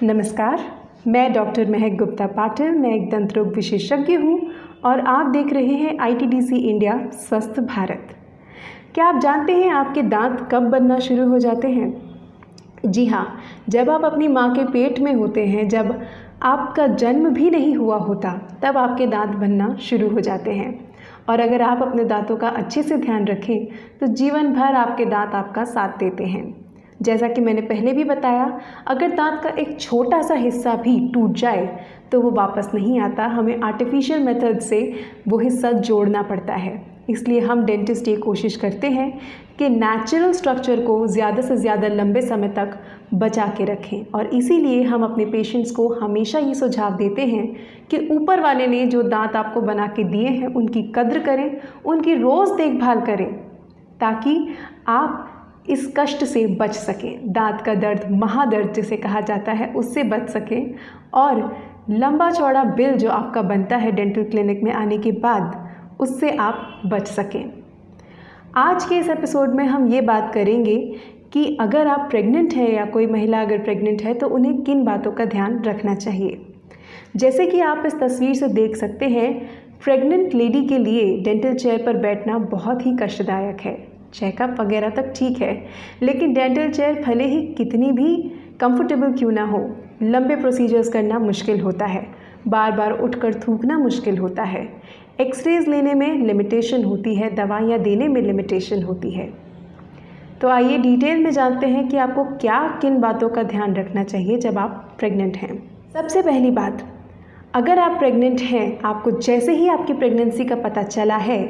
नमस्कार, मैं डॉक्टर महक गुप्ता पाटिल। मैं एक दंत रोग विशेषज्ञ हूँ और आप देख रहे हैं ITDC इंडिया स्वस्थ भारत। क्या आप जानते हैं आपके दांत कब बनना शुरू हो जाते हैं? जी हाँ, जब आप अपनी माँ के पेट में होते हैं, जब आपका जन्म भी नहीं हुआ होता, तब आपके दांत बनना शुरू हो जाते हैं। और अगर आप अपने दांतों का अच्छे से ध्यान रखें तो जीवन भर आपके दांत आपका साथ देते हैं। जैसा कि मैंने पहले भी बताया, अगर दांत का एक छोटा सा हिस्सा भी टूट जाए तो वो वापस नहीं आता। हमें आर्टिफिशियल मेथड से वो हिस्सा जोड़ना पड़ता है। इसलिए हम डेंटिस्ट ये कोशिश करते हैं कि नेचुरल स्ट्रक्चर को ज़्यादा से ज़्यादा लंबे समय तक बचा के रखें। और इसीलिए हम अपने पेशेंट्स को हमेशा ये सुझाव देते हैं कि ऊपर वाले ने जो दांत आपको बना के दिए हैं उनकी कद्र करें, उनकी रोज़ देखभाल करें, ताकि आप इस कष्ट से बच सकें। दांत का दर्द, महादर्द जिसे कहा जाता है, उससे बच सकें और लंबा चौड़ा बिल जो आपका बनता है डेंटल क्लिनिक में आने के बाद, उससे आप बच सकें। आज के इस एपिसोड में हम ये बात करेंगे कि अगर आप प्रेग्नेंट हैं या कोई महिला अगर प्रेग्नेंट है तो उन्हें किन बातों का ध्यान रखना चाहिए। जैसे कि आप इस तस्वीर से देख सकते हैं, प्रेग्नेंट लेडी के लिए डेंटल चेयर पर बैठना बहुत ही कष्टदायक है। चेकअप वगैरह तक ठीक है, लेकिन डेंटल चेयर भले ही कितनी भी कंफर्टेबल क्यों ना हो, लंबे प्रोसीजर्स करना मुश्किल होता है, बार बार उठकर थूकना मुश्किल होता है, एक्सरेज लेने में लिमिटेशन होती है, दवाइयाँ देने में लिमिटेशन होती है। तो आइए डिटेल में जानते हैं कि आपको क्या किन बातों का ध्यान रखना चाहिए जब आप प्रेग्नेंट हैं। सबसे पहली बात, अगर आप प्रेग्नेंट हैं, आपको जैसे ही आपकी प्रेगनेंसी का पता चला है,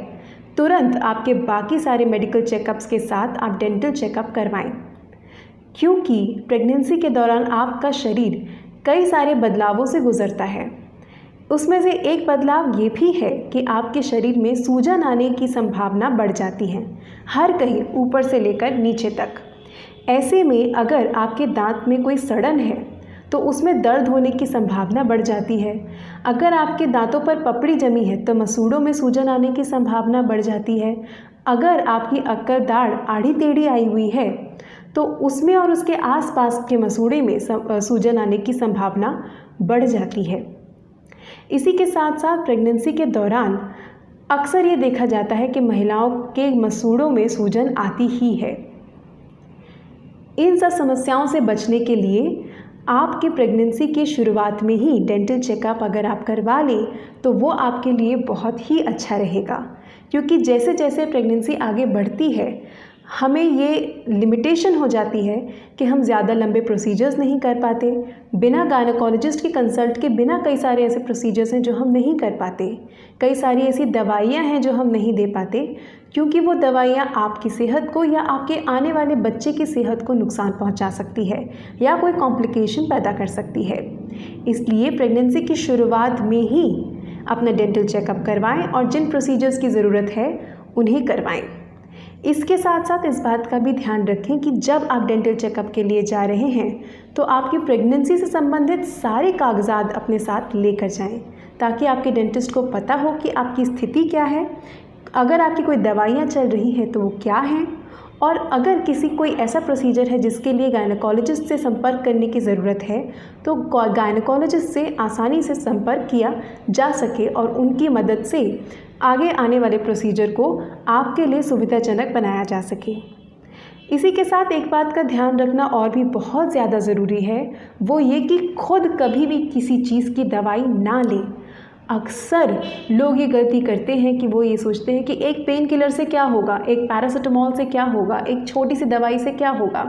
तुरंत आपके बाकी सारे मेडिकल चेकअप्स के साथ आप डेंटल चेकअप करवाएं। क्योंकि प्रेगनेंसी के दौरान आपका शरीर कई सारे बदलावों से गुजरता है। उसमें से एक बदलाव ये भी है कि आपके शरीर में सूजन आने की संभावना बढ़ जाती है, हर कहीं ऊपर से लेकर नीचे तक। ऐसे में अगर आपके दांत में कोई सड़न है तो उसमें दर्द होने की संभावना बढ़ जाती है। अगर आपके दांतों पर पपड़ी जमी है तो मसूड़ों में सूजन आने की संभावना बढ़ जाती है। अगर आपकी अक्कर दाढ़ आड़ी टेढ़ी आई हुई है तो उसमें और उसके आसपास के मसूड़े में सूजन आने की संभावना बढ़ जाती है। इसी के साथ साथ प्रेगनेंसी के दौरान अक्सर ये देखा जाता है कि महिलाओं के मसूड़ों में सूजन आती ही है। इन सब समस्याओं से बचने के लिए आपकी प्रेगनेंसी की शुरुआत में ही डेंटल चेकअप अगर आप करवा लें तो वो आपके लिए बहुत ही अच्छा रहेगा। क्योंकि जैसे जैसे प्रेगनेंसी आगे बढ़ती है, हमें ये लिमिटेशन हो जाती है कि हम ज़्यादा लंबे प्रोसीजर्स नहीं कर पाते। बिना गायनेकोलॉजिस्ट के कंसल्ट के बिना कई सारे ऐसे प्रोसीजर्स हैं जो हम नहीं कर पाते। कई सारी ऐसी दवाइयाँ हैं जो हम नहीं दे पाते, क्योंकि वो दवाइयाँ आपकी सेहत को या आपके आने वाले बच्चे की सेहत को नुकसान पहुंचा सकती है या कोई कॉम्प्लिकेशन पैदा कर सकती है। इसलिए प्रेगनेंसी की शुरुआत में ही अपना डेंटल चेकअप करवाएं और जिन प्रोसीजर्स की ज़रूरत है उन्हें करवाएं। इसके साथ साथ इस बात का भी ध्यान रखें कि जब आप डेंटल चेकअप के लिए जा रहे हैं तो आपकी प्रेगनेंसी से संबंधित सारे कागजात अपने साथ लेकर जाएं, ताकि आपके डेंटिस्ट को पता हो कि आपकी स्थिति क्या है, अगर आपकी कोई दवाइयाँ चल रही हैं तो वो क्या हैं, और अगर किसी कोई ऐसा प्रोसीजर है जिसके लिए गायनेकोलॉजिस्ट से संपर्क करने की ज़रूरत है तो गायनेकोलॉजिस्ट से आसानी से संपर्क किया जा सके और उनकी मदद से आगे आने वाले प्रोसीजर को आपके लिए सुविधाजनक बनाया जा सके। इसी के साथ एक बात का ध्यान रखना और भी बहुत ज़्यादा ज़रूरी है, वो ये कि खुद कभी भी किसी चीज़ की दवाई ना लें। अक्सर लोग ये गलती करते हैं कि वो ये सोचते हैं कि एक पेन किलर से क्या होगा, एक पैरासिटामोल से क्या होगा, एक छोटी सी दवाई से क्या होगा।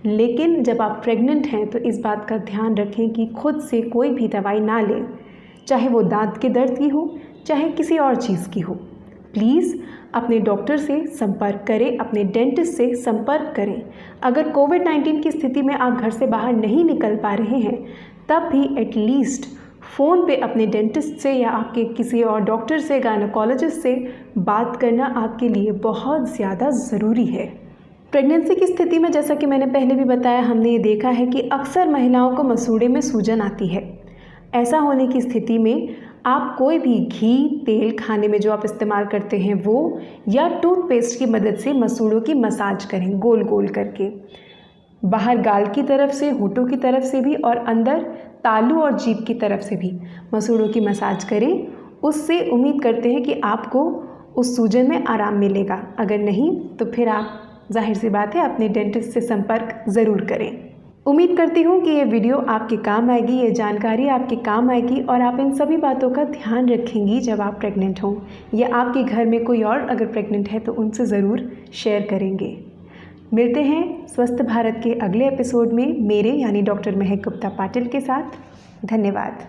लेकिन जब आप प्रेग्नेंट हैं तो इस बात का ध्यान रखें कि खुद से कोई भी दवाई ना लें, चाहे वो दांत के दर्द की हो, चाहे किसी और चीज़ की हो। प्लीज़ अपने डॉक्टर से संपर्क करें, अपने डेंटिस्ट से संपर्क करें। अगर कोविड-19 की स्थिति में आप घर से बाहर नहीं निकल पा रहे हैं, तब भी एटलीस्ट फ़ोन पे अपने डेंटिस्ट से या आपके किसी और डॉक्टर से, गायनेकोलॉजिस्ट से बात करना आपके लिए बहुत ज़्यादा ज़रूरी है। प्रेगनेंसी की स्थिति में जैसा कि मैंने पहले भी बताया, हमने ये देखा है कि अक्सर महिलाओं को मसूड़े में सूजन आती है। ऐसा होने की स्थिति में आप कोई भी घी, तेल खाने में जो आप इस्तेमाल करते हैं वो, या टूथपेस्ट की मदद से मसूड़ों की मसाज करें गोल गोल करके। बाहर गाल की तरफ से, होठों की तरफ से भी और अंदर तालू और जीभ की तरफ से भी मसूड़ों की मसाज करें। उससे उम्मीद करते हैं कि आपको उस सूजन में आराम मिलेगा। अगर नहीं तो फिर आप जाहिर सी बात है अपने डेंटिस्ट से संपर्क ज़रूर करें। उम्मीद करती हूँ कि ये वीडियो आपके काम आएगी, ये जानकारी आपके काम आएगी और आप इन सभी बातों का ध्यान रखेंगी जब आप प्रेग्नेंट हों या आपके घर में कोई और अगर प्रेग्नेंट है तो उनसे ज़रूर शेयर करेंगे। मिलते हैं स्वस्थ भारत के अगले एपिसोड में मेरे यानी डॉक्टर महक गुप्ता पाटिल के साथ। धन्यवाद।